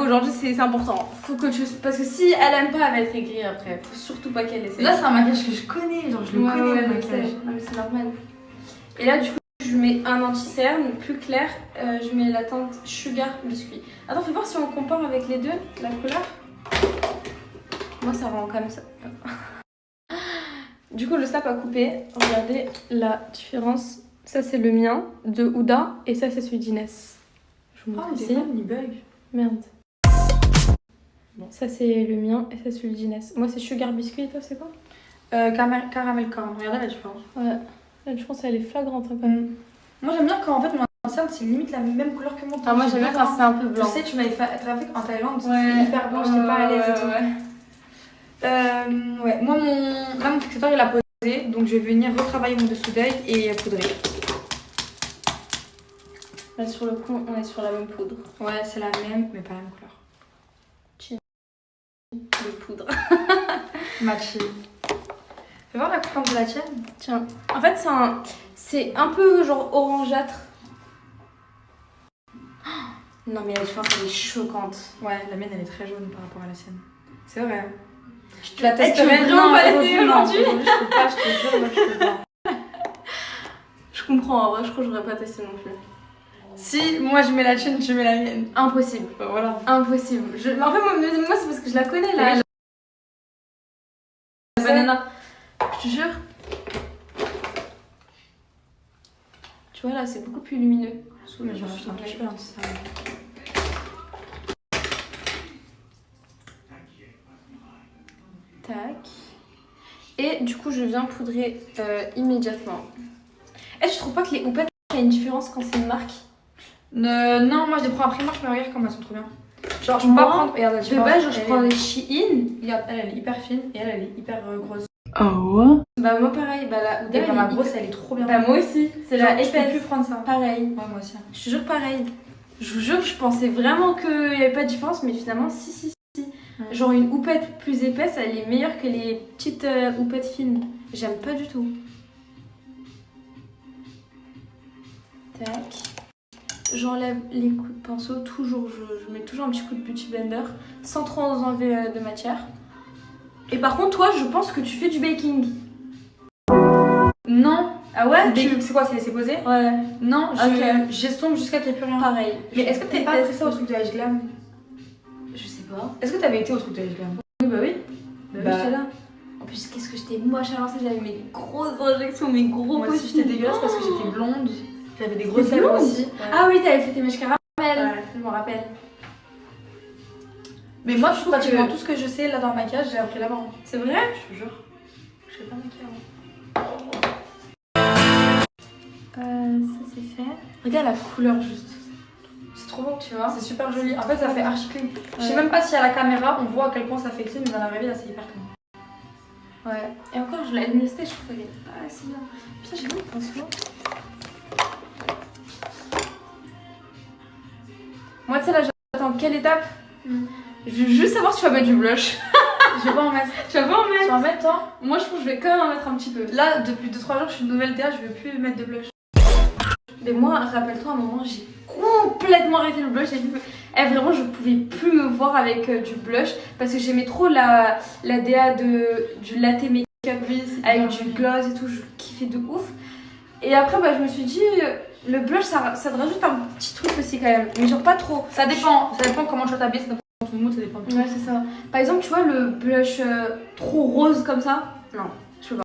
aujourd'hui c'est important. Faut que parce que si elle aime pas, elle va être aigrie après. Faut surtout pas qu'elle essaie. Là, c'est un maquillage que je connais, genre je le connais le maquillage. Non, mais c'est normal. Et là, du coup, je mets un anti-cerne plus clair. Je mets la teinte Sugar Biscuit. Attends, fais voir si on compare avec les deux, la couleur. Moi, ça rend comme ça. Du coup, le snap a coupé. Regardez la différence. Ça, c'est le mien de Huda et ça, c'est celui d'Inès. Je vous montre ici. Il bug. Merde. Bon, ça, c'est le mien et ça, c'est celui d'Inès. Moi, c'est Sugar Biscuit et toi, c'est quoi? Caramel corn. Regardez la différence. Ouais. La différence, elle est flagrante hein, quand même. Moi, j'aime bien quand en fait mon ancienne, c'est limite la même couleur que mon teint. Ah, moi, j'aime bien quand c'est un peu blanc. Tu sais, tu m'avais fait en Thaïlande, Ouais. c'était hyper blanc, j'étais pas à l'aise et tout. Ouais, moi, mon fixateur, il a posé, donc je vais venir retravailler mon dessous d'œil et poudrer. Là, sur le coup, on est sur la même poudre. Ouais, c'est la même, mais pas la même couleur. De poudre. Matchy. Fais voir la couleur de la tienne. Tiens. En fait, c'est un peu genre orangeâtre. Non, mais la différence, elle est choquante. Ouais, la mienne, elle est très jaune par rapport à la sienne. C'est vrai. Je la testerai vraiment pas l'essayer aujourd'hui. Je peux pas, je te jure, moi, je peux pas. Je comprends, en vrai, je crois que je n'aurais pas testé non plus. Si moi je mets la tienne, tu mets la mienne. Impossible. Bah, voilà. Impossible. En fait, moi c'est parce que je la connais là. La banana. Je te jure. Tu vois là, c'est beaucoup plus lumineux. Mais je rajoute un petit peu, ça. Tac. Et du coup, je viens poudrer immédiatement. Est-ce que tu trouves pas que les houppettes, il y a une différence quand c'est une marque? Non, moi je les prends à Primark, mais regarde comme elles sont trop bien. Genre, je peux pas prendre. Regarde la De différence. base, je prends les Shein. Regarde, elle est hyper fine et elle est hyper grosse. Oh. Bah, moi pareil. Bah, la Huda, Et ma grosse, elle est trop bien. Bah, moi aussi. C'est la Je peux épaisse. plus prendre ça. Pareil. Ouais, moi aussi. Je te jure, pareil. Je vous jure, je pensais vraiment qu'il n'y avait pas de différence, mais finalement, si. Ouais. Genre, une houppette plus épaisse, elle est meilleure que les petites houpettes fines. J'aime pas du tout. Tac. J'enlève les coups de pinceau, toujours, je mets toujours un petit coup de beauty blender, sans trop enlever de matière. Et par contre, toi, je pense que tu fais du baking. Non. Ah ouais? C'est quoi, c'est laissé poser? Ouais. Non, Ok. j'estompe jusqu'à qu'il n'y ait plus rien. Pareil. Mais est-ce que t'avais pas fait ça au truc de H Glam? Je sais pas. Est-ce que t'avais été au truc de H Glam? Oui, bah oui. Bah. J'étais là. En plus, qu'est-ce que j'étais moche à l'ancienne, j'avais mes grosses injections, mes gros Moi aussi, postils. j'étais dégueulasse parce que j'étais blonde. J'avais des grosses T'es lèvres blonde aussi. Ouais. Ah oui, t'avais fait tes mèches caramel. Ouais. Je me rappelle. Mais moi, je trouve pratiquement que- tout ce que je sais là dans le maquillage, j'ai appris là-bas. C'est vrai? Je te jure. Je sais pas maquiller avant. Ça c'est fait. Regarde la couleur juste. C'est trop beau. Tu vois? C'est super joli. En fait, ça fait archi clean. Je sais Ouais. même pas si à la caméra on voit à quel point ça fait clean, mais dans la vraie vie, là, c'est hyper clean. Ouais. Et encore, je l'ai nesté, je trouve qu'elle est pas assez bien. Putain, j'ai mis le pansement. Moi, tu sais, là, j'attends quelle étape? Je veux juste savoir si tu vas mettre du blush. Je vais pas en mettre. Tu vas pas en Tu mettre? vas en mettre, toi? Moi, je trouve que je vais quand même en mettre un petit peu. Là, depuis 2-3 jours, je suis une nouvelle DA, je veux plus mettre de blush. Mais moi, rappelle-toi, à un moment, j'ai complètement arrêté le blush. Vraiment, je pouvais plus me voir avec du blush parce que j'aimais trop la DA du latte make-up avec du gloss et tout. Je kiffais de ouf. Et après, bah, je me suis dit, le blush, ça te rajoute un petit truc aussi quand même. Mais genre pas trop. Ça dépend comment tu vas t'habiller, ça dépend de ton mood, ça dépend de tout. Ouais, c'est ça. Par exemple, tu vois, le blush trop rose comme ça. Non.